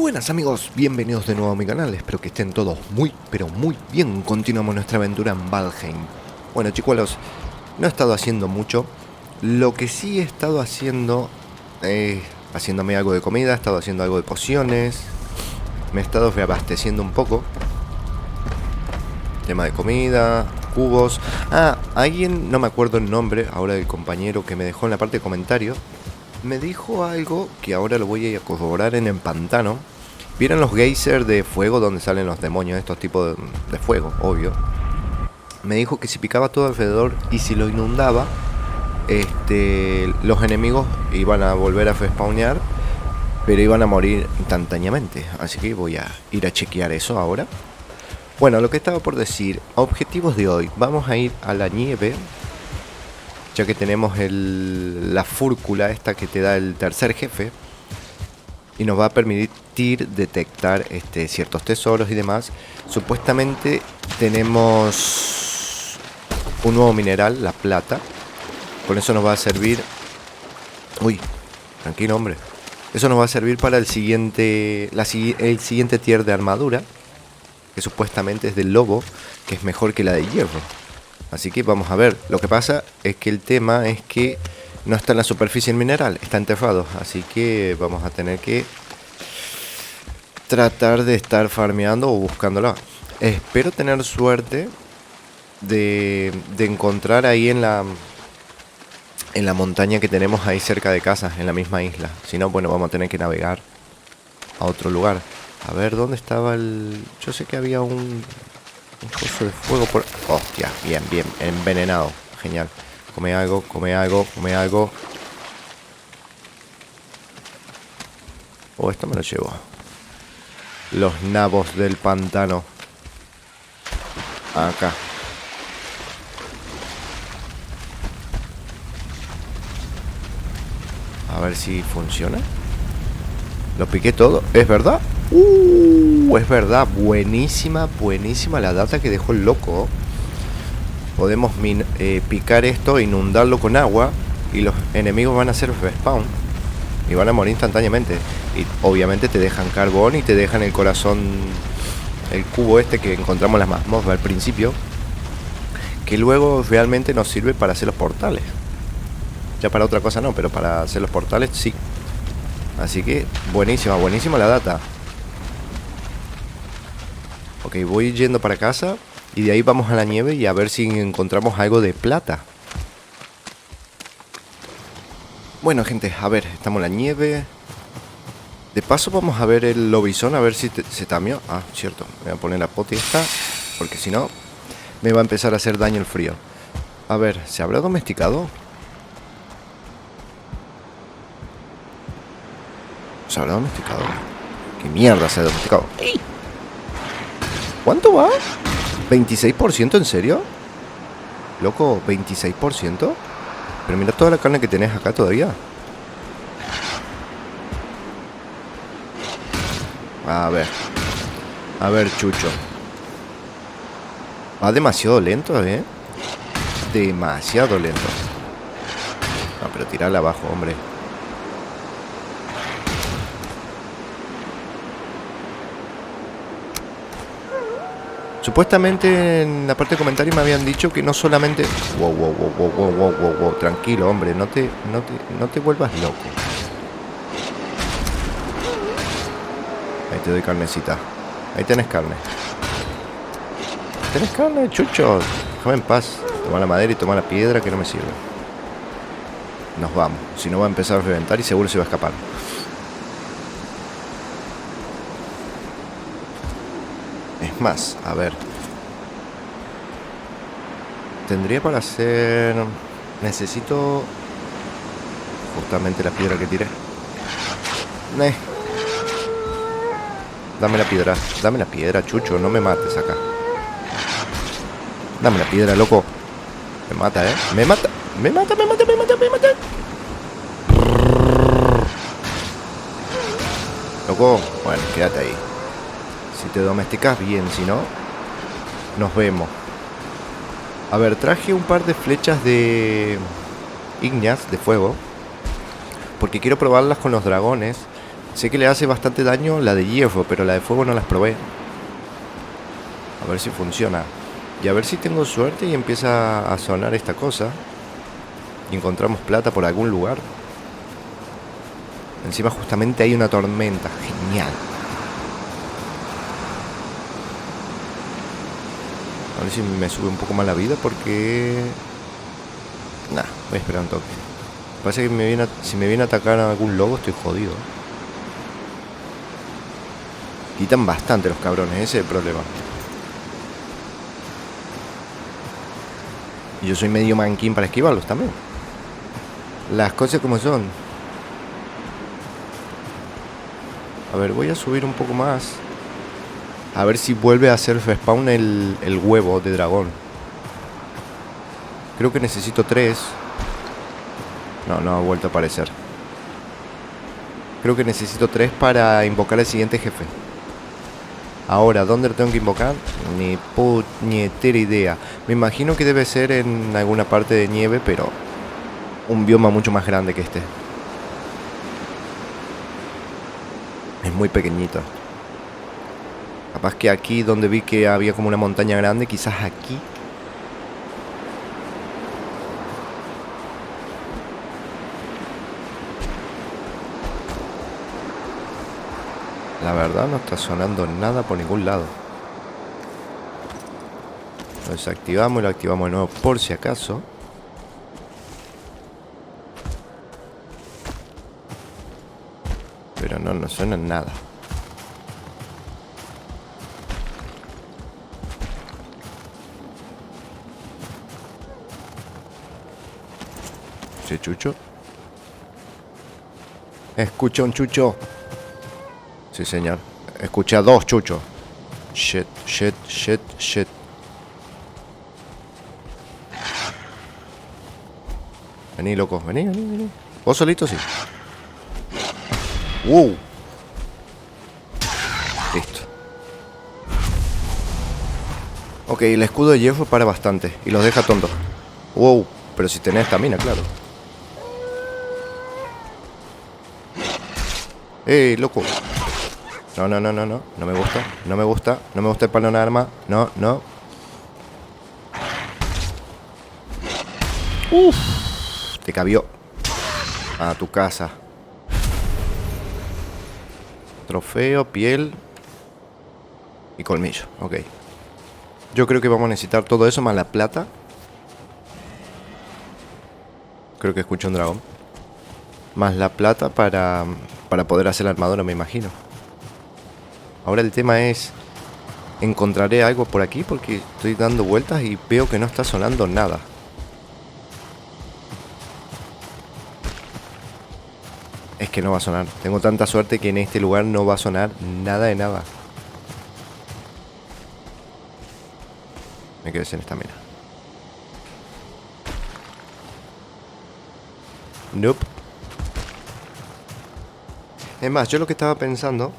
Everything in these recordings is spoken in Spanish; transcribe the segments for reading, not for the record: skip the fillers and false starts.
Buenas amigos, bienvenidos de nuevo a mi canal, espero que estén todos muy, pero muy bien. Continuamos nuestra aventura en Valheim. Bueno chicuelos, no he estado haciendo mucho. Lo que sí he estado haciendo es haciéndome algo de comida, he estado haciendo algo de pociones. Me he estado reabasteciendo un poco. Tema de comida, cubos. Alguien, no me acuerdo el nombre ahora del compañero que me dejó en la parte de comentarios, me dijo algo que ahora lo voy a corroborar en el pantano. ¿Vieron los geysers de fuego donde salen los demonios, estos tipos de fuego, obvio? Me dijo que si picaba todo alrededor y si lo inundaba, los enemigos iban a volver a respawnear, pero iban a morir instantáneamente. Así que voy a ir a chequear eso ahora. Bueno, lo que estaba por decir, objetivos de hoy. Vamos a ir a la nieve, ya que tenemos la fúrcula esta que te da el tercer jefe, y nos va a permitir detectar ciertos tesoros y demás. Supuestamente tenemos un nuevo mineral, la plata. Con eso nos va a servir... Uy, tranquilo hombre. Eso nos va a servir para el siguiente tier de armadura, que supuestamente es del lobo, que es mejor que la de hierro. Así que vamos a ver. Lo que pasa es que el tema es que no está en la superficie el mineral, está enterrado. Así que vamos a tener que tratar de estar farmeando o buscándolo. Espero tener suerte de encontrar ahí en la montaña que tenemos ahí cerca de casa, en la misma isla. Si no, bueno, vamos a tener que navegar a otro lugar. A ver, ¿dónde estaba el...? Yo sé que había un coso de fuego por... Hostia, bien, bien, envenenado. Genial. Come algo, come algo, come algo. Oh, esto me lo llevo. Los nabos del pantano. Acá. A ver si funciona. Lo piqué todo. ¿Es verdad? Es verdad. Buenísima, buenísima la data que dejó el loco. Podemos picar esto, inundarlo con agua, y los enemigos van a hacer respawn y van a morir instantáneamente. Y obviamente te dejan carbón y te dejan el corazón, el cubo este que encontramos en las mazmorras al principio, que luego realmente nos sirve para hacer los portales. Ya para otra cosa no, pero para hacer los portales sí. Así que buenísima, buenísima la data. Ok, voy yendo para casa. Y de ahí vamos a la nieve y a ver si encontramos algo de plata. Bueno, gente, a ver, estamos en la nieve. De paso vamos a ver el lobizón, a ver si se tamió. Ah, cierto, me voy a poner la poti esta, porque si no, me va a empezar a hacer daño el frío. A ver, ¿se habrá domesticado? ¿Se habrá domesticado? ¿Qué mierda se ha domesticado? ¿Cuánto va? ¿26%? ¿En serio? Loco, ¿26%? Pero mira toda la carne que tenés acá todavía. A ver, Chucho. Va demasiado lento, ¿eh? Demasiado lento. No, pero tirarla abajo, hombre. Supuestamente en la parte de comentarios me habían dicho que no solamente... Wow. Tranquilo, hombre, no te vuelvas loco. Ahí te doy carnecita. Ahí tenés carne. Tenés carne, Chucho. Déjame en paz. Toma la madera y toma la piedra que no me sirve. Nos vamos. Si no va a empezar a reventar y seguro se va a escapar. Es más, a ver. Tendría para hacer... Necesito... Justamente la piedra que tiré. Dame la piedra, Chucho. No me mates acá. Dame la piedra, loco. Me mata, Me mata. Loco, bueno, quédate ahí. Si te domesticas bien, si no, nos vemos. A ver, traje un par de flechas ígneas de fuego, porque quiero probarlas con los dragones Sé que le hace bastante daño la de hierro, pero la de fuego no las probé. A ver si funciona. Y a ver si tengo suerte y empieza a sonar esta cosa. Y encontramos plata por algún lugar. Encima justamente hay una tormenta. Genial. A ver si me sube un poco más la vida porque... Nah, voy a esperar un toque. Parece que si me viene a atacar a algún lobo estoy jodido. Quitan bastante los cabrones, ese es el problema. Y yo soy medio manquín para esquivarlos también. Las cosas como son. A ver, voy a subir un poco más. A ver si vuelve a hacer respawn el huevo de dragón. Creo que necesito 3. No ha vuelto a aparecer. Creo que necesito 3 para invocar al siguiente jefe. Ahora, ¿dónde lo tengo que invocar? Ni puñetera idea. Me imagino que debe ser en alguna parte de nieve, pero un bioma mucho más grande que este. Es muy pequeñito. Capaz que aquí donde vi que había como una montaña grande, quizás aquí. La verdad no está sonando nada por ningún lado. Lo desactivamos y lo activamos de nuevo por si acaso. Pero no suena nada. ¿Sí, Chucho? Escucha un Chucho. Sí, señor. Escuché a 2 chuchos. Shit. Vení, loco. Vení. ¿Vos solito? Sí. Wow. Listo. Ok, el escudo de hierro para bastante. Y los deja tontos. Wow. Pero si tenés estamina, claro. Loco. No. No me gusta el palo arma. No. Uff. Te cabió. A tu casa. Trofeo, piel. Y colmillo. Ok. Yo creo que vamos a necesitar todo eso más la plata. Creo que escucho un dragón. Más la plata para poder hacer la armadura, me imagino. Ahora el tema es... ¿encontraré algo por aquí? Porque estoy dando vueltas y veo que no está sonando nada. Es que no va a sonar. Tengo tanta suerte que en este lugar no va a sonar nada de nada. Me quedé sin estamina. Nope. Es más, yo lo que estaba pensando...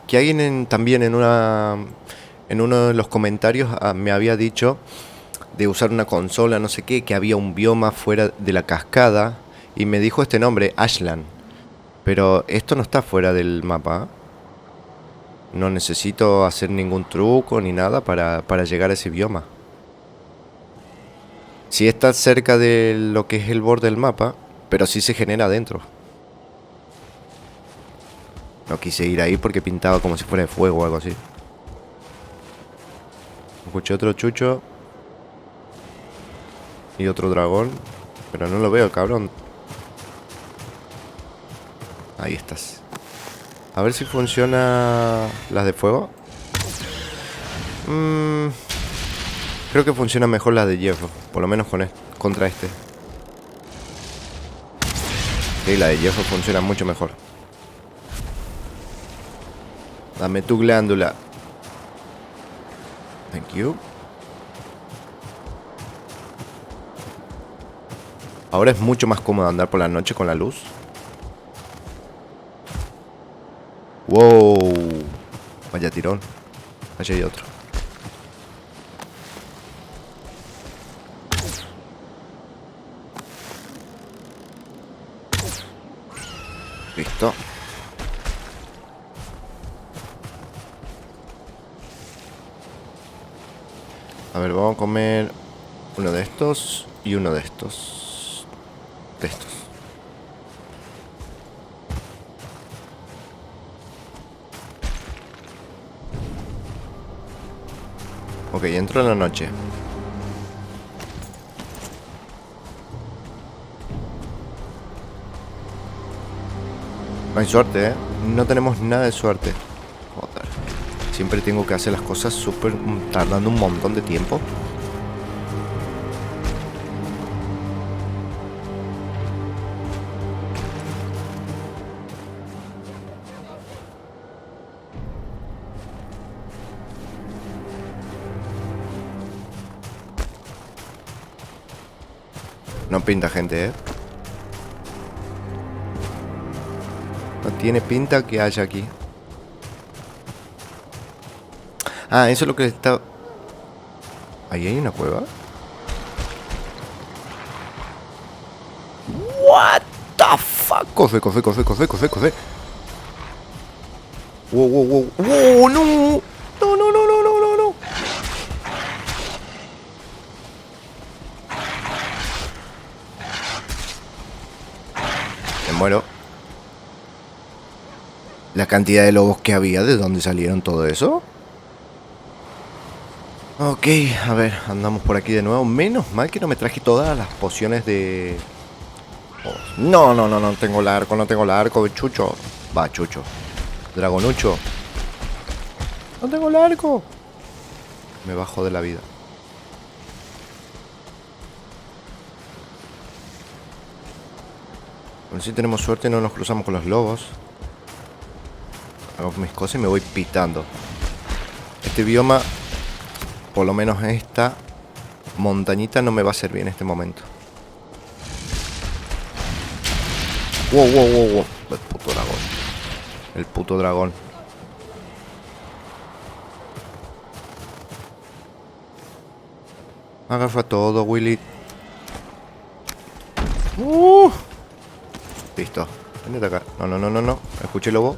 que alguien también en uno de los comentarios me había dicho de usar una consola, no sé qué, que había un bioma fuera de la cascada y me dijo este nombre, Ashland. Pero esto no está fuera del mapa. No necesito hacer ningún truco ni nada para llegar a ese bioma. Sí está cerca de lo que es el borde del mapa, pero sí se genera adentro. No quise ir ahí porque pintaba como si fuera de fuego o algo así. Escuché otro chucho. Y otro dragón. Pero no lo veo, cabrón. Ahí estás. A ver si funciona las de fuego. Creo que funciona mejor las de hierro. Por lo menos contra este. Sí, la de hierro funciona mucho mejor. Dame tu glándula. Thank you. Ahora es mucho más cómodo andar por la noche con la luz. Wow. Vaya tirón. Allá hay otro. Listo. A ver, vamos a comer uno de estos y uno de estos. De estos. Ok, entro en la noche. No hay suerte, ¿eh? No tenemos nada de suerte. Joder. Siempre tengo que hacer las cosas súper... tardando un montón de tiempo. No pinta, gente, ¿eh? No tiene pinta que haya aquí. Ah, eso es lo que está... ¿Ahí hay una cueva? What the fuck? Cofe. Wow. ¡Oh, no! No. Me muero. La cantidad de lobos que había, ¿de dónde salieron todo eso? Ok, a ver, andamos por aquí de nuevo. Menos mal que no me traje todas las pociones de... Oh, no tengo el arco, Chucho. Va, Chucho. Dragonucho. No tengo el arco. Me bajo de la vida. A ver si tenemos suerte y no nos cruzamos con los lobos. Hago mis cosas y me voy pitando. Este bioma, por lo menos esta montañita, no me va a servir en este momento. Wow. El puto dragón. Agarra todo, Willy. Listo. Vente acá. No. Escuché lobo.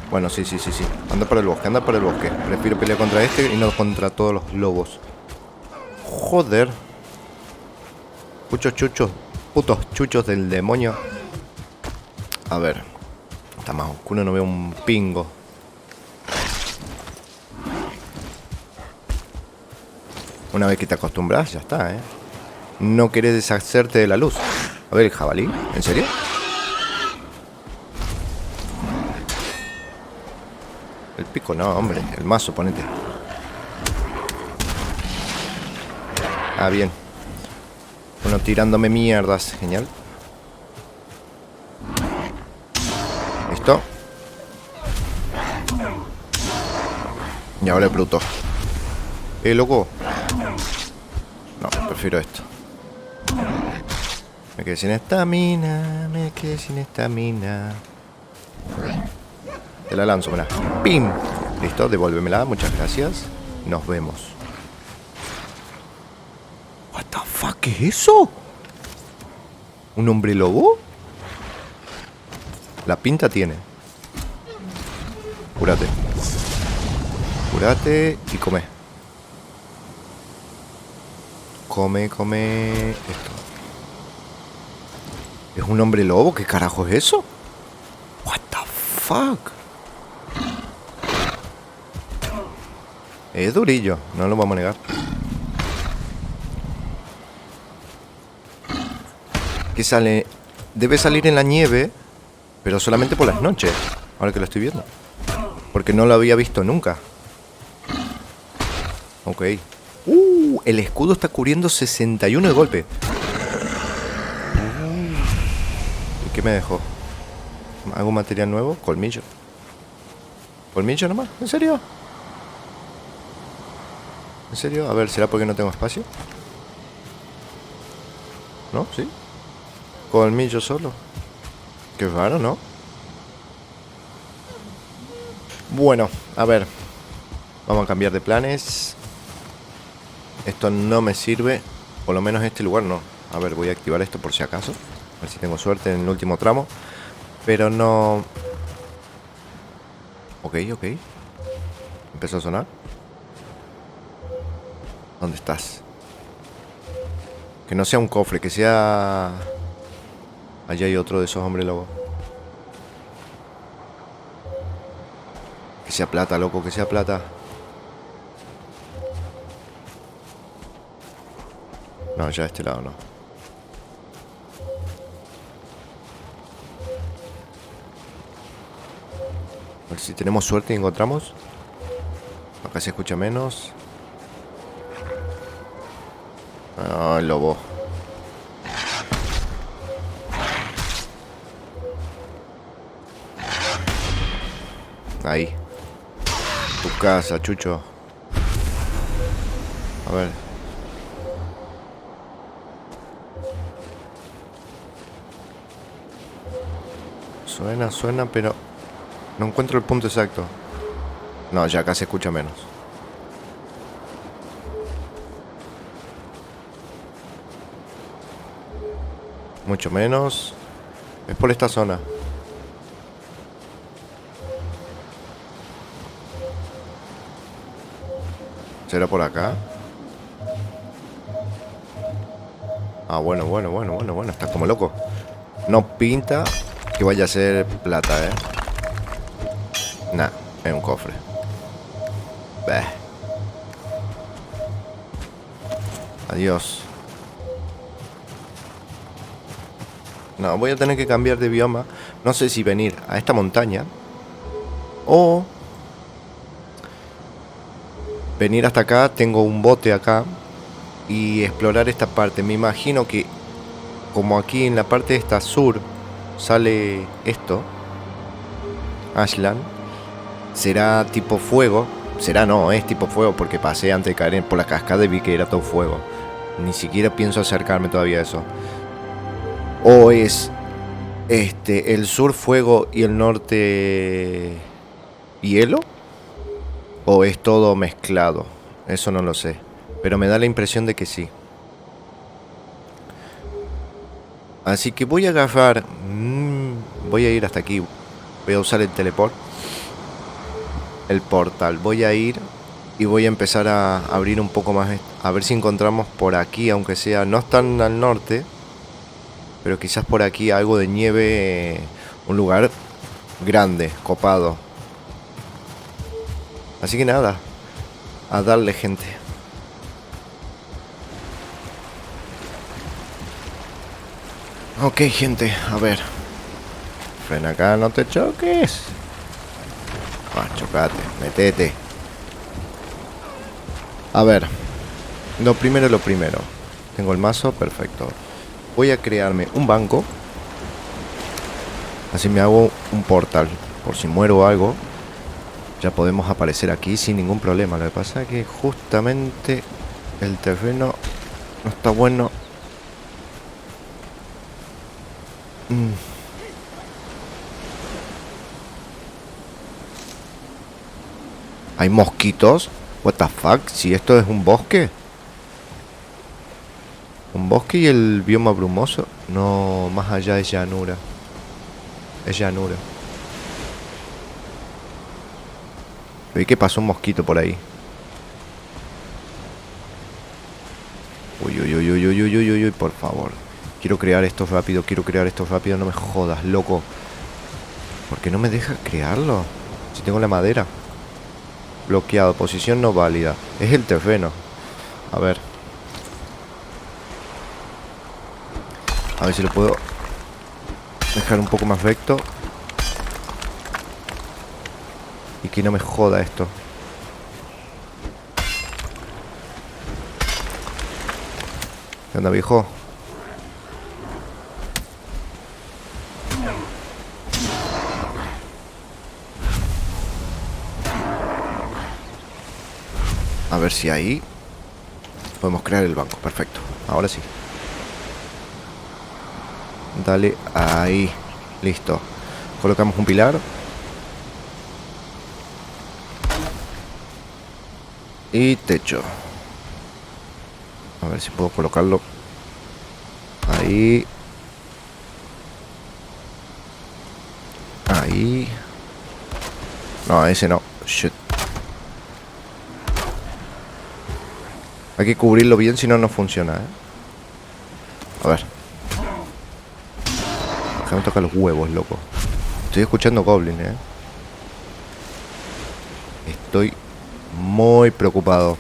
Bueno, sí. Anda por el bosque. Prefiero pelear contra este y no contra todos los lobos. Joder. Muchos chuchos. Putos chuchos del demonio. A ver. Está más oscuro, no veo un pingo. Una vez que te acostumbras, ya está, ¿eh? No querés deshacerte de la luz. A ver, el jabalí. ¿En serio? El pico no, hombre. El mazo, ponete. Ah, bien. Bueno, tirándome mierdas. Genial. Listo. Y ahora el bruto. Loco. No, prefiero esto. Me quedé sin estamina. Te la lanzo, mira. ¡Pim! Listo, devuélvemela, muchas gracias. Nos vemos. What the fuck, ¿qué es eso? ¿Un hombre lobo? La pinta tiene. Cúrate y come. Come esto. ¿Es un hombre lobo? ¿Qué carajo es eso? What the fuck. Es durillo, no lo vamos a negar. Que sale... Debe salir en la nieve, pero solamente por las noches. Ahora que lo estoy viendo. Porque no lo había visto nunca. Ok. El escudo está cubriendo 61 de golpe. ¿Y qué me dejó? ¿Algún material nuevo? Colmillo. ¿Colmillo nomás? ¿En serio? ¿En serio? A ver, ¿será porque no tengo espacio? ¿No? ¿Sí? Colmillo solo. Qué raro, ¿no? Bueno, a ver. Vamos a cambiar de planes. Esto no me sirve. Por lo menos este lugar no. A ver, voy a activar esto por si acaso. A ver si tengo suerte en el último tramo. Pero no... Ok. Empezó a sonar. ¿Dónde estás? Que no sea un cofre, que sea... Allá hay otro de esos hombres lobos. Que sea plata, loco, que sea plata. No, ya de este lado no. A ver si tenemos suerte y encontramos. Acá se escucha menos. Ah, el lobo. Ahí. Tu casa, chucho. A ver. Suena, pero no encuentro el punto exacto. No, ya acá se escucha menos. Mucho menos. Es por esta zona. ¿Será por acá? Ah, bueno. Está como loco. No pinta que vaya a ser plata, Nah, es un cofre. Bah. Adiós. No, voy a tener que cambiar de bioma. No sé si venir a esta montaña o venir hasta acá. Tengo un bote acá y explorar esta parte. Me imagino que como aquí en la parte esta sur sale esto, Ashland, será tipo fuego. Será no, es tipo fuego porque pasé antes de caer por la cascada y vi que era todo fuego. Ni siquiera pienso acercarme todavía a eso. O es el sur fuego y el norte hielo. O es todo mezclado. Eso no lo sé. Pero me da la impresión de que sí. Así que voy a agarrar... voy a ir hasta aquí. Voy a usar el teleport. El portal. Voy a ir y voy a empezar a abrir un poco más. A ver si encontramos por aquí, aunque sea... No están al norte. Pero quizás por aquí algo de nieve. Un lugar grande, copado. Así que nada. A darle, gente. Ok, gente, a ver. Frena acá, no te choques. Ah, chocate, metete. A ver. Lo primero. Tengo el mazo, perfecto. Voy a crearme un banco. Así me hago un portal. Por si muero o algo, ya podemos aparecer aquí sin ningún problema. Lo que pasa es que justamente el terreno no está bueno. Hay mosquitos. What the fuck, si esto es un bosque. Un bosque y el bioma brumoso. No, más allá es llanura. Es llanura. Vi que pasó un mosquito por ahí. Uy, por favor. Quiero crear esto rápido, no me jodas, loco. ¿Por qué no me deja crearlo? Si tengo la madera. Bloqueado, posición no válida. Es el terreno. A ver. A ver si lo puedo dejar un poco más recto. Y que no me joda esto. ¿Qué onda, viejo? A ver si ahí podemos crear el banco. Perfecto. Ahora sí. Dale ahí. Listo. Colocamos un pilar. Y techo. A ver si puedo colocarlo ahí. Ahí. No, ese no. Shit. Hay que cubrirlo bien, si no, no funciona, A ver. Déjame tocar los huevos, loco. Estoy escuchando goblin, Estoy muy preocupado.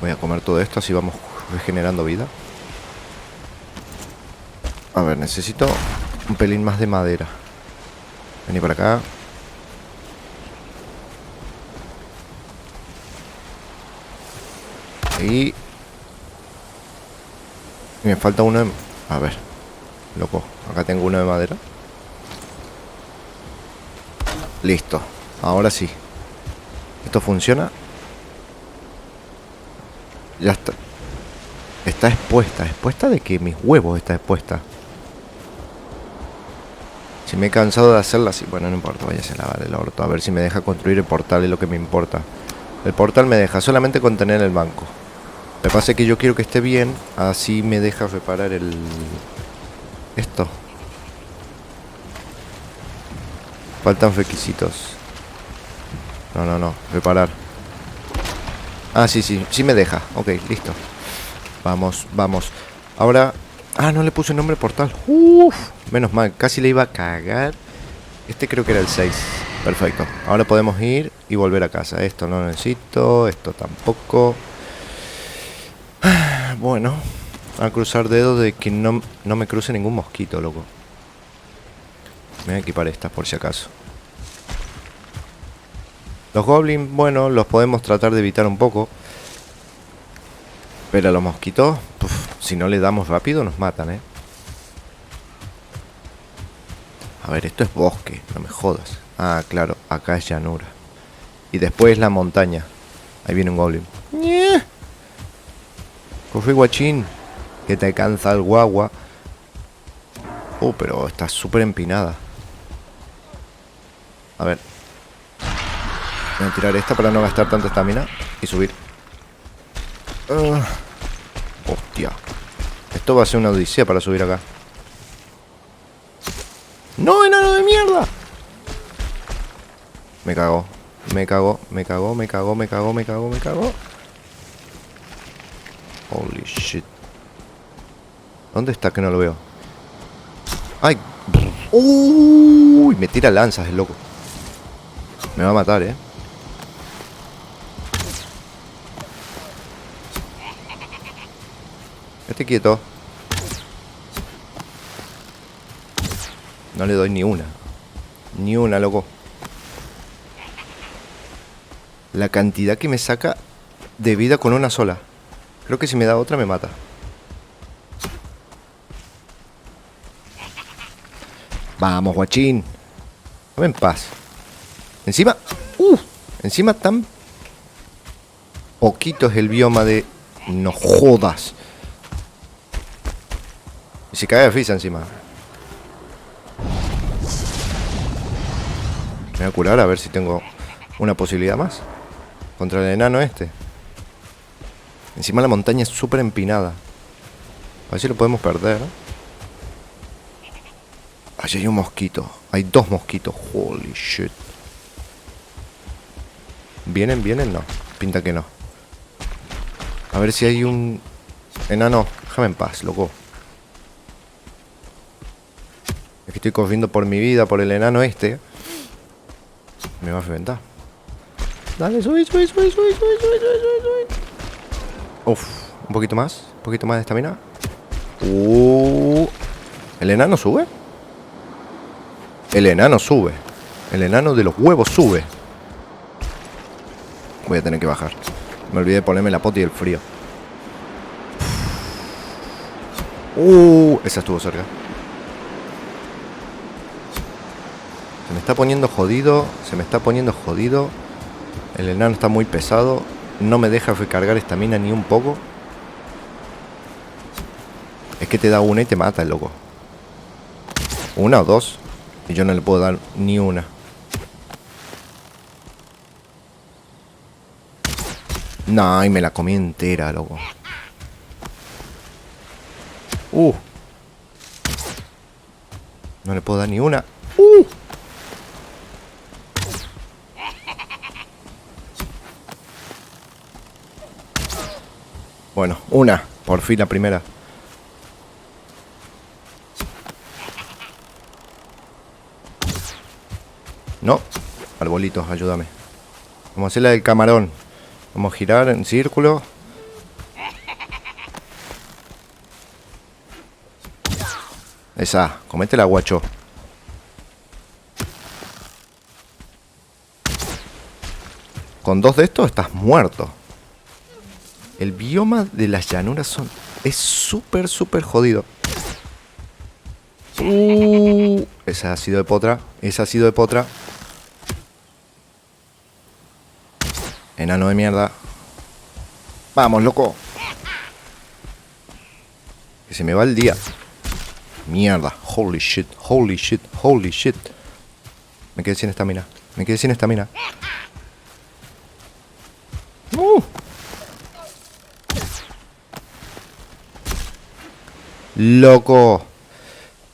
Voy a comer todo esto, así vamos regenerando vida. A ver, necesito un pelín más de madera. Vení para acá. Ahí. Y me falta uno de... A ver, loco, acá tengo uno de madera. Listo, ahora sí. ¿Esto funciona? Ya está. Está expuesta. ¿Expuesta de que mis huevos está expuesta? Si me he cansado de hacerla así. Bueno, no importa, váyase a lavar el orto. A ver si me deja construir el portal, es lo que me importa. El portal me deja solamente contener el banco. Lo que pasa es que yo quiero que esté bien. Así me deja reparar el... Esto. Faltan requisitos. No, reparar. Ah, sí me deja. Ok, listo. Vamos. Ahora... Ah, no le puse el nombre portal. Uff, menos mal, casi le iba a cagar. Este creo que era el 6. Perfecto. Ahora podemos ir y volver a casa. Esto no lo necesito, esto tampoco. Bueno, a cruzar dedos de que no me cruce ningún mosquito, loco. Me voy a equipar estas por si acaso. Los goblins, bueno, los podemos tratar de evitar un poco. Pero a los mosquitos, si no le damos rápido, nos matan, A ver, esto es bosque, no me jodas. Ah, claro, acá es llanura. Y después la montaña. Ahí viene un goblin. Corre, guachín, que te cansa el guagua. Pero está súper empinada. A ver. Voy a tirar esta para no gastar tanta estamina y subir. Hostia. Esto va a ser una odisea para subir acá. ¡No, enano de mierda! Me cago. Holy shit. ¿Dónde está que no lo veo? ¡Ay! ¡Uy! Me tira lanzas el loco. Me va a matar, Esté quieto. No le doy ni una. Ni una, loco. La cantidad que me saca de vida con una sola. Creo que si me da otra me mata. Vamos, guachín. Dame en paz. Encima... encima tan... poquito es el bioma de... No jodas. Y se cae de frisa encima. Me voy a curar a ver si tengo una posibilidad más contra el enano este. Encima la montaña es súper empinada. A ver si lo podemos perder. Allí hay un mosquito. Hay 2 mosquitos. Holy shit. ¿Vienen? No. Pinta que no. A ver si hay un... Enano, déjame en paz, loco. Es que estoy corriendo por mi vida, por el enano este. Me va a reventar. Dale, sube. Uf, un poquito más de estamina. ¿El enano sube? El enano sube. El enano de los huevos sube. Voy a tener que bajar. Me olvidé de ponerme la pota y el frío. Esa estuvo cerca. Se me está poniendo jodido. El enano está muy pesado. No me deja recargar estamina ni un poco. Es que te da una y te mata el loco. Una o 2. Y yo no le puedo dar ni una. No, y me la comí entera, loco. No le puedo dar ni una. Bueno, una. Por fin la primera. No. Arbolitos, ayúdame. Vamos a hacer la del camarón. Vamos a girar en círculo. Esa. Comete la guacho. Con 2 de estos estás muerto. El bioma de las llanuras es súper, súper jodido. Esa ha sido de potra. Esa ha sido de potra. Enano de mierda. Vamos, loco. Que se me va el día. Mierda. Holy shit. Holy shit. Holy shit. Me quedé sin estamina. Me quedé sin estamina. Loco.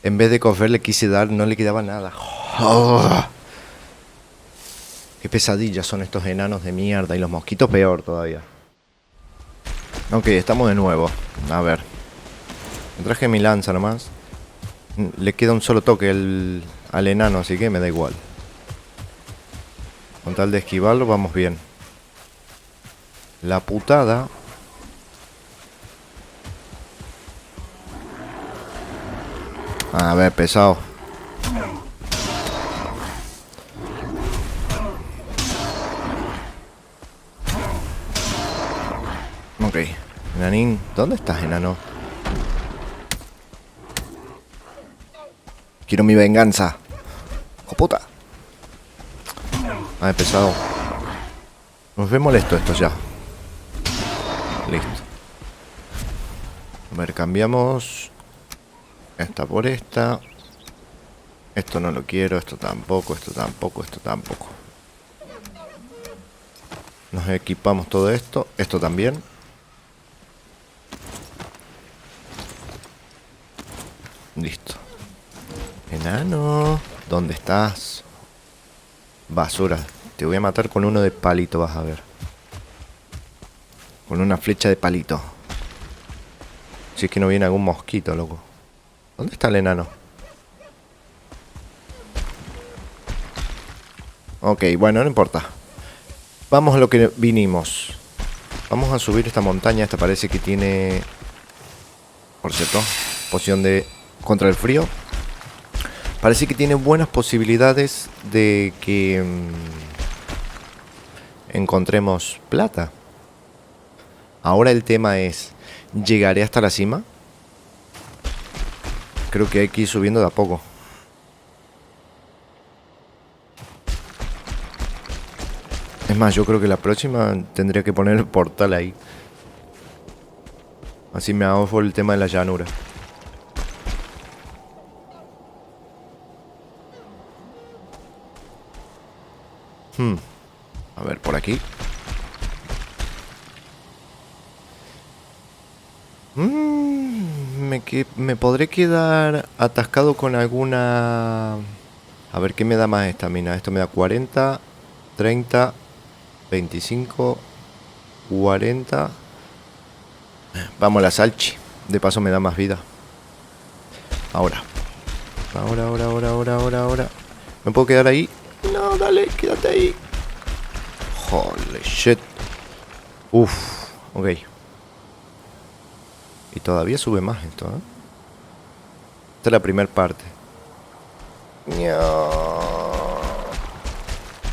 En vez de coger le quise dar, no le quedaba nada. Oh. Qué pesadillas son estos enanos de mierda. Y los mosquitos peor todavía. Ok, estamos de nuevo. A ver. Me traje mi lanza nomás. Le queda un solo toque al enano, así que me da igual. Con tal de esquivarlo, vamos bien. La putada... A ver, pesado. Ok. Enanín, ¿dónde estás, enano? Quiero mi venganza. ¡Oh, puta! A ver, pesado. Nos ve molesto esto ya. Listo. A ver, cambiamos... Esta por esta. Esto no lo quiero, esto tampoco, esto tampoco, esto tampoco. Nos equipamos todo esto. Esto también. Listo. Enano, ¿dónde estás? Basura. Te voy a matar con uno de palito, vas a ver. Con una flecha de palito. Si es que no viene algún mosquito, loco. ¿Dónde está el enano? Ok, bueno, no importa. Vamos a lo que vinimos. Vamos a subir esta montaña. Esta parece que tiene... Por cierto, poción de... contra el frío. Parece que tiene buenas posibilidades de que... encontremos plata. Ahora el tema es... ¿llegaré hasta la cima? Creo que hay que ir subiendo de a poco. Es más, yo creo que la próxima tendría que poner el portal ahí. Así me ahorro el tema de la llanura. A ver, por aquí. Me podré quedar atascado con alguna... A ver, ¿qué me da más estamina? Esto me da 40, 30, 25, 40. Vamos a la salchi. De paso me da más vida. Ahora. Ahora. ¿Me puedo quedar ahí? No, dale, quédate ahí. Holy shit. Uf, ok. Y todavía sube más esto, ¿eh? Esta es la primera parte.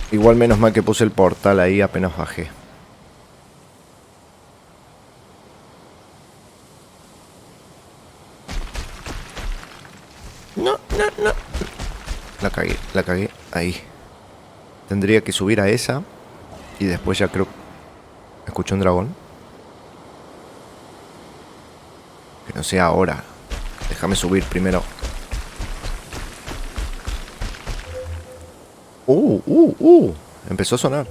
Igual menos mal que puse el portal ahí apenas bajé. No. La cagué. Ahí. Tendría que subir a esa. Y después ya creo... Escuché un dragón. Que no sea ahora. Déjame subir primero. Empezó a sonar.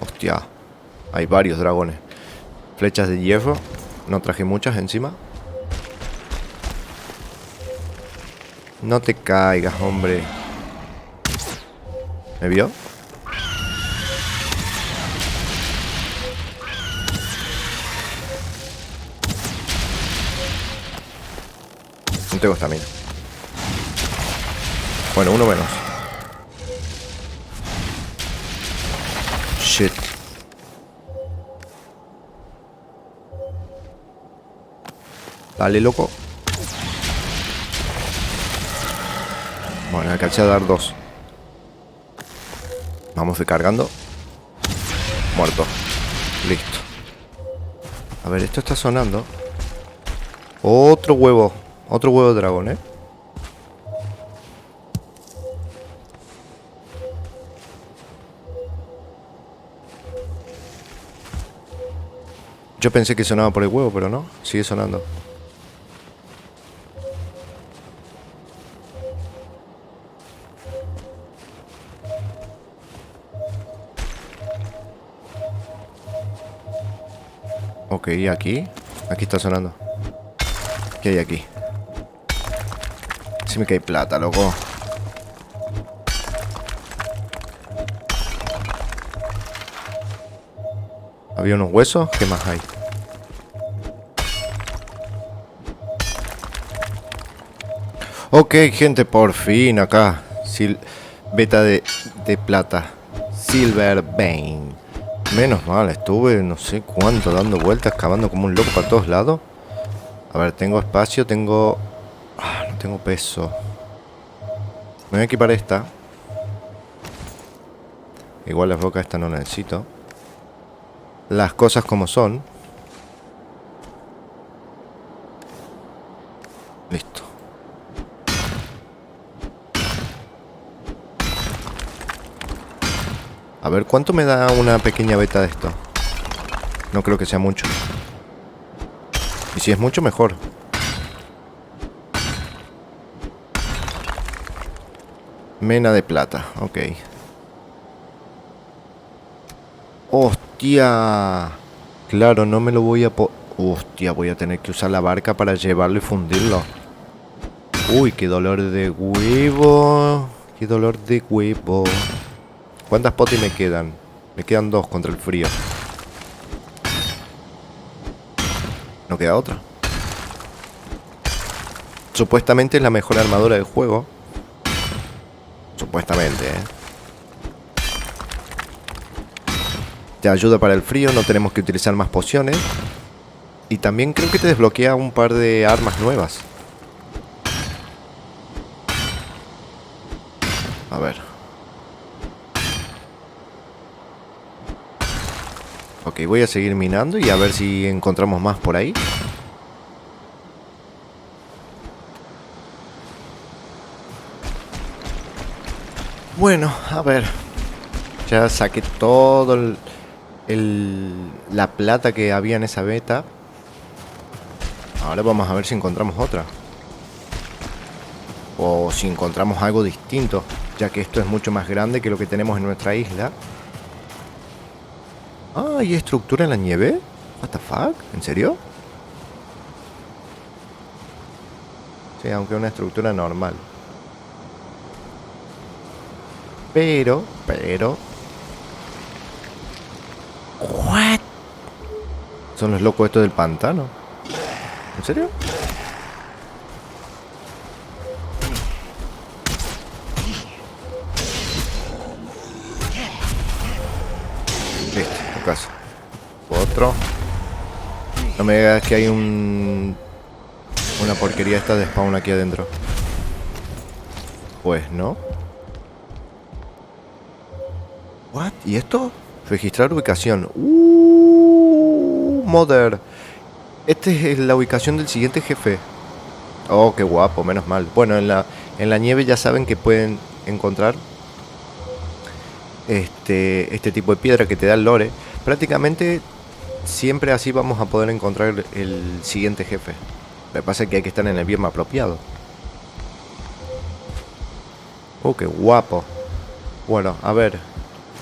Hostia. Hay varios dragones. Flechas de hierro. No traje muchas encima. No te caigas, hombre. ¿Me vio? No tengo estamina. Bueno, uno menos. Shit. Dale, loco. Bueno, alcancé a dar 2. Vamos recargando. Muerto. Listo. A ver, esto está sonando. Otro huevo. Otro huevo de dragón, ¿eh? Yo pensé que sonaba por el huevo, pero no. Sigue sonando. Ok, aquí. Aquí está sonando. ¿Qué hay aquí? Sí me cae plata, loco. Había unos huesos. ¿Qué más hay? Ok, gente, por fin acá. Beta de plata. Silver Vein. Menos mal, estuve no sé cuánto dando vueltas, cavando como un loco para todos lados. A ver, tengo espacio, tengo... no tengo peso. Me voy a equipar esta. Igual las rocas esta no necesito. Las cosas como son. Listo. A ver, ¿cuánto me da una pequeña beta de esto? No creo que sea mucho. Y si es mucho, mejor. Mena de plata, ok. ¡Hostia! Claro, no me lo voy a... Hostia, voy a tener que usar la barca para llevarlo y fundirlo. Uy, qué dolor de huevo. Qué dolor de huevo. ¿Cuántas potis me quedan? Me quedan 2 contra el frío. No queda otra. Supuestamente es la mejor armadura del juego. Supuestamente, ¿eh? Te ayuda para el frío, no tenemos que utilizar más pociones. Y también creo que te desbloquea un par de armas nuevas. A ver. Ok, voy a seguir minando y a ver si encontramos más por ahí. Bueno, a ver. Ya saqué todo la plata que había en esa beta. Ahora vamos a ver si encontramos otra. O si encontramos algo distinto, ya que esto es mucho más grande que lo que tenemos en nuestra isla. Ah, ¿hay estructura en la nieve? What the fuck? ¿En serio? Sí, aunque es una estructura normal. Pero... ¿What? Son los locos estos del pantano. ¿En serio? Listo, en casa. Otro. No me digas que hay una porquería esta de spawn aquí adentro. Pues no. What? ¿Y esto? Registrar ubicación. Mother. Esta es la ubicación del siguiente jefe. Oh, qué guapo, menos mal. Bueno, en la nieve ya saben que pueden encontrar este tipo de piedra que te da el lore. Prácticamente siempre así vamos a poder encontrar el siguiente jefe. Lo que pasa es que hay que estar en el bioma apropiado. Oh, qué guapo. Bueno, a ver.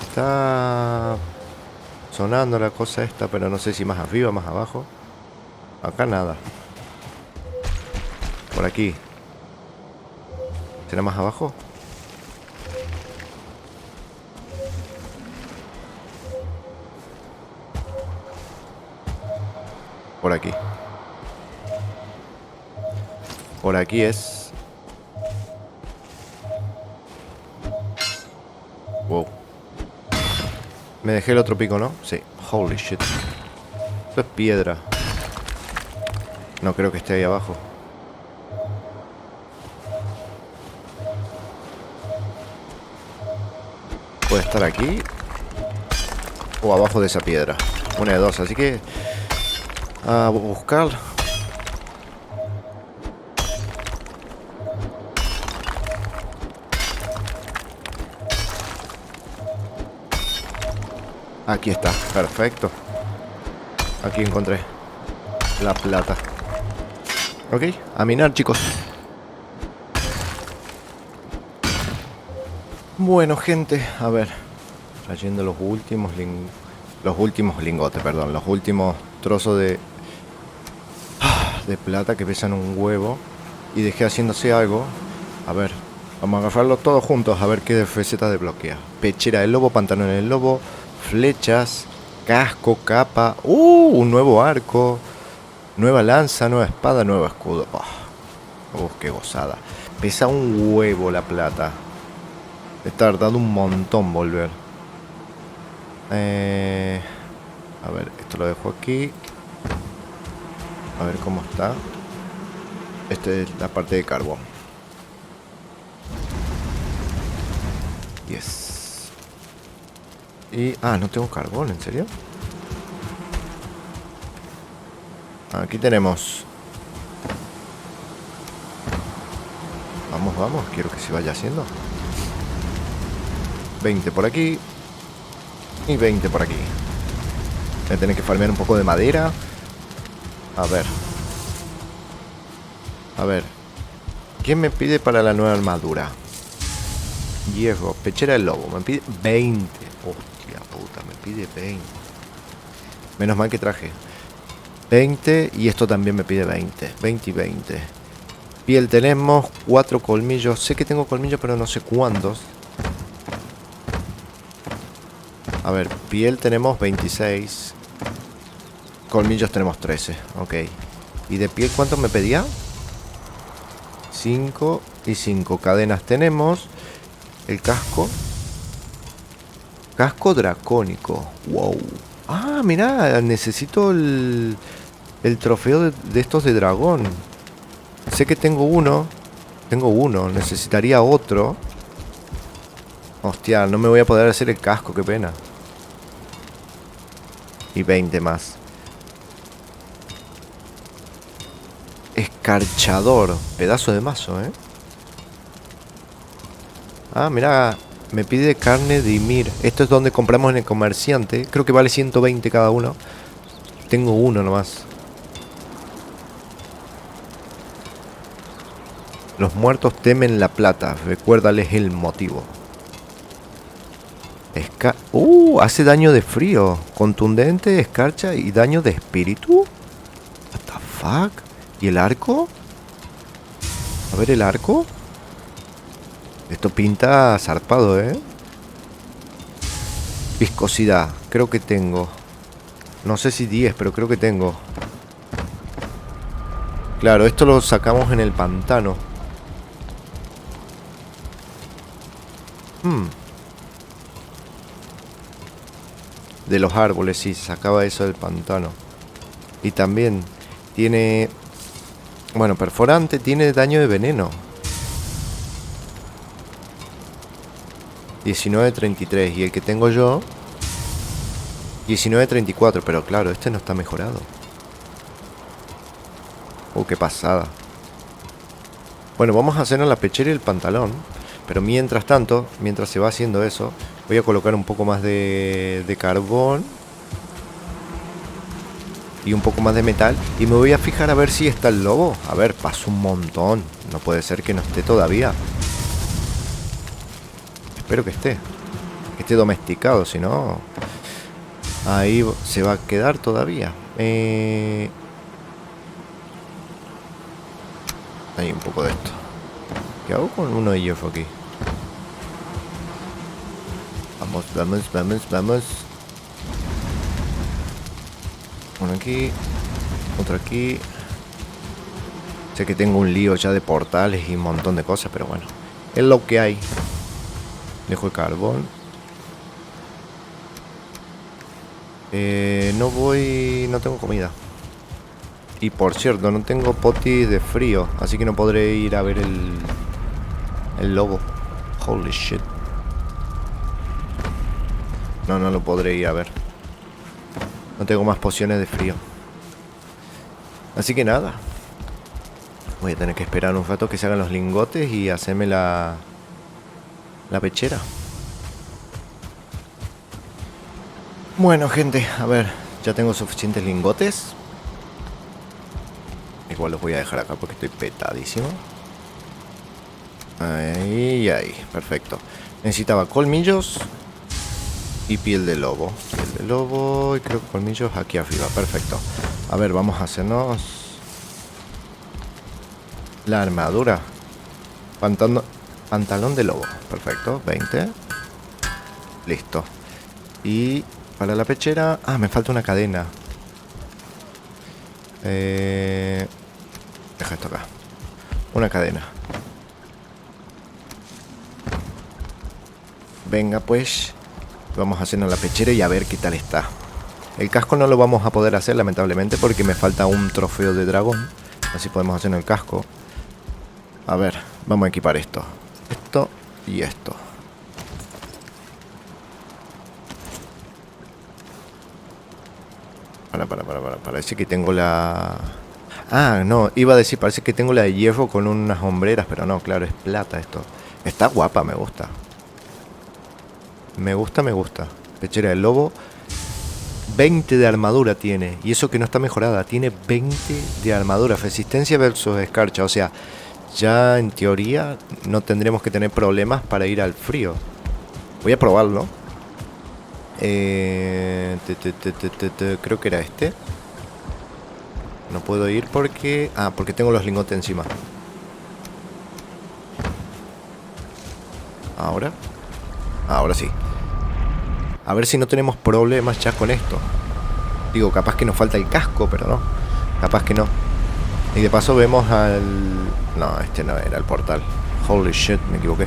Está sonando la cosa esta, pero no sé si más arriba, más abajo. Acá nada. Por aquí. ¿Será más abajo? Por aquí. Por aquí es. Wow. Me dejé el otro pico, ¿no? Sí. Holy shit. Esto es piedra. No creo que esté ahí abajo. Puede estar aquí o abajo de esa piedra. Una de dos, así que a buscar. Aquí está, perfecto. Aquí encontré la plata. Ok, a minar, chicos. Bueno, gente, a ver. Trayendo los últimos lingotes, perdón. Los últimos trozos de plata que pesan un huevo. Y dejé haciéndose algo. A ver, vamos a agarrarlos todos juntos. A ver qué receta desbloquea. Pechera del lobo, pantalón del lobo, flechas, casco, capa. Un nuevo arco. Nueva lanza, nueva espada, nuevo escudo. Qué gozada. Pesa un huevo la plata. He tardado un montón volver. A ver, esto lo dejo aquí. A ver cómo está. Esta es la parte de carbón. Yes. Y... no tengo carbón, ¿en serio? Aquí tenemos. Vamos, vamos. Quiero que se vaya haciendo. 20 por aquí. Y 20 por aquí. Voy a tener que farmear un poco de madera. A ver. A ver. ¿Quién me pide para la nueva armadura? Hierro. Pechera del lobo. Me pide 20. Hostia puta. Me pide 20. Menos mal que traje 20. Y esto también me pide 20. 20 y 20. Piel tenemos. 4 colmillos. Sé que tengo colmillos, pero no sé cuántos. A ver, piel tenemos 26. Colmillos tenemos 13. Ok. ¿Y de piel cuánto me pedía? 5 y 5. Cadenas tenemos. El casco. Casco dracónico. Wow. Mirá, necesito el trofeo de estos de dragón. Sé que tengo uno. Tengo uno. Necesitaría otro. Hostia, no me voy a poder hacer el casco. Qué pena. Y 20 más. Escarchador. Pedazo de mazo, ¿eh? Mira. Me pide carne de Ymir. Esto es donde compramos en el comerciante. Creo que vale 120 cada uno. Tengo uno nomás. Los muertos temen la plata. Recuérdales el motivo. Hace daño de frío. Contundente, escarcha y daño de espíritu. What the fuck? ¿Y el arco? A ver el arco. Esto pinta zarpado, ¿eh? Viscosidad. Creo que tengo. No sé si 10, pero creo que tengo. Claro, esto lo sacamos en el pantano. De los árboles, sí, sacaba eso del pantano. Y también tiene... Bueno, perforante, tiene daño de veneno. 19.33. Y el que tengo yo 19.34. Pero claro, este no está mejorado. Qué pasada. Bueno, vamos a hacernos la pechera y el pantalón. Pero mientras tanto, mientras se va haciendo eso, voy a colocar un poco más de carbón y un poco más de metal. Y me voy a fijar a ver si está el lobo. A ver, pasó un montón. No puede ser que no esté todavía. Espero que esté domesticado, si no ahí se va a quedar todavía. Hay un poco de esto. ¿Qué hago con uno de hierro aquí? Vamos, vamos, vamos, vamos. Uno aquí. Otro aquí. Sé que tengo un lío ya de portales y un montón de cosas, pero bueno. Es lo que hay. Dejo el carbón. No voy... No tengo comida. Y por cierto, no tengo potis de frío. Así que no podré ir a ver el lobo. Holy shit. No lo podré ir a ver. No tengo más pociones de frío. Así que nada. Voy a tener que esperar un rato que se hagan los lingotes y hacerme la pechera. Bueno, gente, a ver. Ya tengo suficientes lingotes. Igual los voy a dejar acá porque estoy petadísimo. Ahí, perfecto. Necesitaba colmillos y piel de lobo. Piel de lobo y creo que colmillos aquí arriba. Perfecto. A ver, vamos a hacernos la armadura. Pantalón de lobo. Perfecto, 20. Listo. Y para la pechera... Ah, me falta una cadena. Deja esto acá. Una cadena. Venga pues. Vamos a hacernos la pechera y a ver qué tal está. El casco no lo vamos a poder hacer lamentablemente porque me falta un trofeo de dragón. Así podemos hacernos el casco. A ver, vamos a equipar esto. Esto y esto. Parece que tengo la... Ah, no, iba a decir, parece que tengo la de hierro con unas hombreras, pero no, claro, es plata esto. Está guapa, me gusta. Me gusta. Pechera del lobo. 20 de armadura tiene. Y eso que no está mejorada. Tiene 20 de armadura. Resistencia versus escarcha. O sea, ya en teoría no tendremos que tener problemas para ir al frío. Voy a probarlo. Creo que era este. No puedo ir porque... Ah, porque tengo los lingotes encima. Ahora sí. A ver si no tenemos problemas ya con esto. Digo, capaz que nos falta el casco, pero no. Capaz que no. Y de paso vemos al... No, este no era el portal. Holy shit, me equivoqué.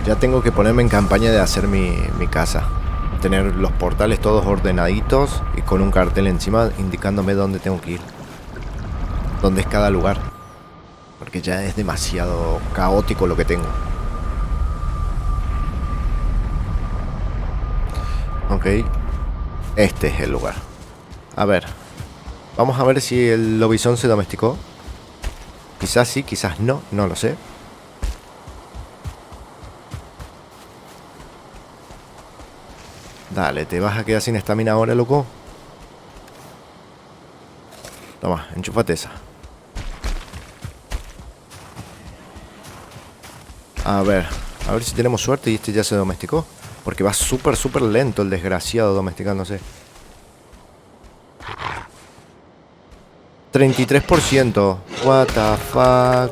Ya tengo que ponerme en campaña de hacer mi casa. Tener los portales todos ordenaditos y con un cartel encima indicándome dónde tengo que ir. Dónde es cada lugar. Porque ya es demasiado caótico lo que tengo. Ok. Este es el lugar. A ver. Vamos a ver si el lobizón se domesticó. Quizás sí, quizás no. No lo sé. Dale, te vas a quedar sin estamina ahora, loco. Toma, enchúfate esa. A ver si tenemos suerte y este ya se domesticó. Porque va súper lento el desgraciado domesticándose. 33%. What the fuck.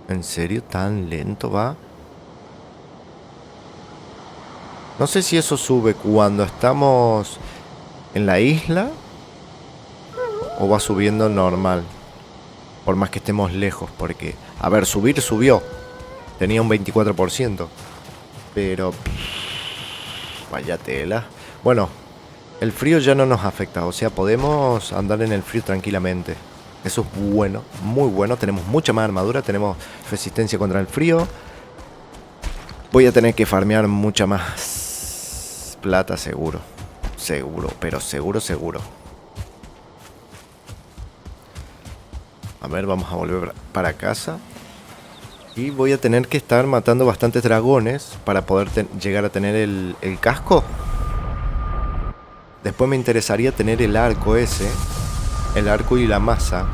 ¿En serio tan lento va? No sé si eso sube cuando estamos en la isla o va subiendo normal. Por más que estemos lejos. Porque, a ver, subió. Tenía un 24%. Pero... vaya tela. Bueno, el frío ya no nos afecta. O sea, podemos andar en el frío tranquilamente. Eso es bueno, muy bueno. Tenemos mucha más armadura. Tenemos resistencia contra el frío. Voy a tener que farmear mucha más plata seguro. Pero seguro. A ver, vamos a volver para casa. Y voy a tener que estar matando bastantes dragones para poder llegar a tener el casco. Después me interesaría tener el arco ese. El arco y la masa.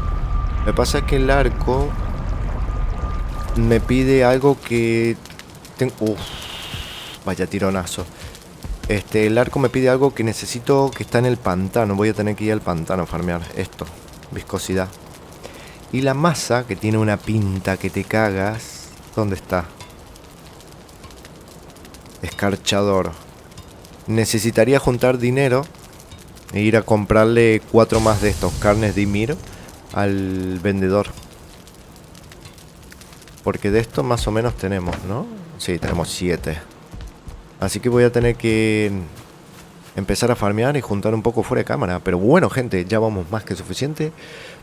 Lo que pasa es que el arco me pide algo que... Uf, vaya tironazo. El arco me pide algo que necesito que está en el pantano. Voy a tener que ir al pantano a farmear esto. viscosidad. Y la masa, que tiene una pinta que te cagas. ¿Dónde está? Escarchador. Necesitaría juntar dinero e ir a comprarle 4 más de estos carnes de Ymir al vendedor. Porque de esto más o menos tenemos, ¿no? Sí, tenemos 7. Así que voy a tener que empezar a farmear y juntar un poco fuera de cámara. Pero bueno, gente, ya vamos más que suficiente.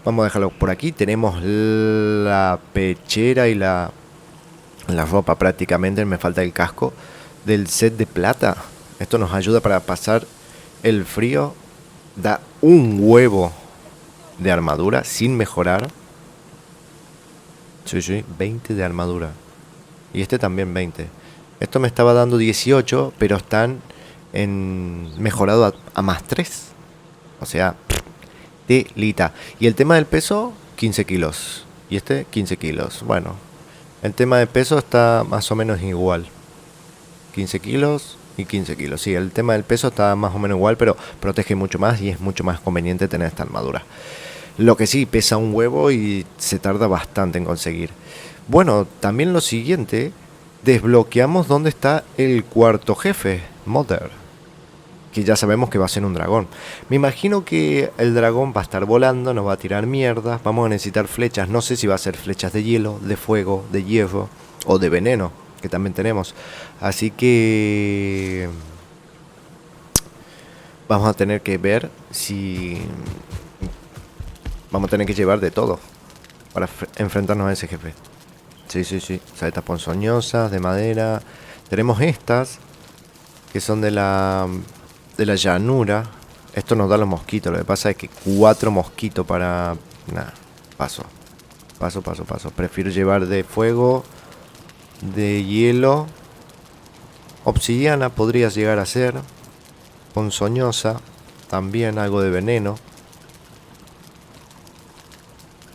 Vamos a dejarlo por aquí. Tenemos la pechera y la ropa prácticamente. Me falta el casco del set de plata. Esto nos ayuda para pasar el frío. Da un huevo de armadura sin mejorar. Sí, 20 de armadura. Y este también 20. Esto me estaba dando 18, pero están mejorado a más 3. O sea, telita. Y el tema del peso, 15 kilos. Y este, 15 kilos. Bueno, el tema de peso está más o menos igual. 15 kilos y 15 kilos. Sí, el tema del peso está más o menos igual, pero protege mucho más y es mucho más conveniente tener esta armadura. Lo que sí, pesa un huevo y se tarda bastante en conseguir. Bueno, también lo siguiente, desbloqueamos dónde está el cuarto jefe, Mother, que ya sabemos que va a ser un dragón. Me imagino que el dragón va a estar volando, nos va a tirar mierdas, vamos a necesitar flechas. No sé si va a ser flechas de hielo, de fuego, de hierro o de veneno, que también tenemos. Así que vamos a tener que ver si... Vamos a tener que llevar de todo para enfrentarnos a ese jefe. Sí. Saetas ponzoñosas, de madera. Tenemos estas, que son de la llanura. Esto nos da los mosquitos. Lo que pasa es que 4 mosquitos para... Nada, paso. Prefiero llevar de fuego, de hielo. Obsidiana podría llegar a ser. Ponzoñosa. También algo de veneno.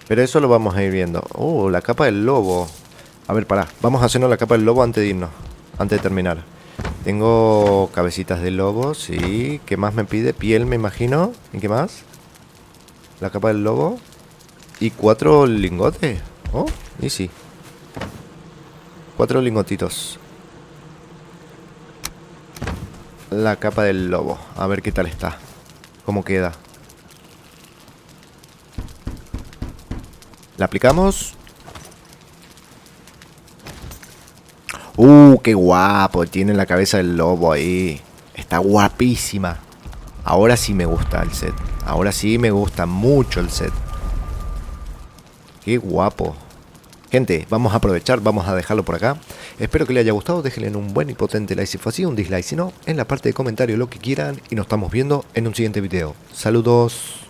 Pero eso lo vamos a ir viendo. La capa del lobo. A ver, pará. Vamos a hacernos la capa del lobo antes de irnos. Antes de terminar. Tengo cabecitas de lobo, sí. ¿Qué más me pide? Piel, me imagino. ¿Y qué más? La capa del lobo. Y 4 lingotes. Y sí. 4 lingotitos. La capa del lobo. A ver qué tal está. ¿Cómo queda? La aplicamos. Qué guapo. Tiene la cabeza del lobo ahí. Está guapísima. Ahora sí me gusta el set. Ahora sí me gusta mucho el set. Qué guapo. Gente, vamos a aprovechar. Vamos a dejarlo por acá. Espero que les haya gustado. Déjenle un buen y potente like si fue así. Un dislike si no. En la parte de comentarios lo que quieran. Y nos estamos viendo en un siguiente video. Saludos.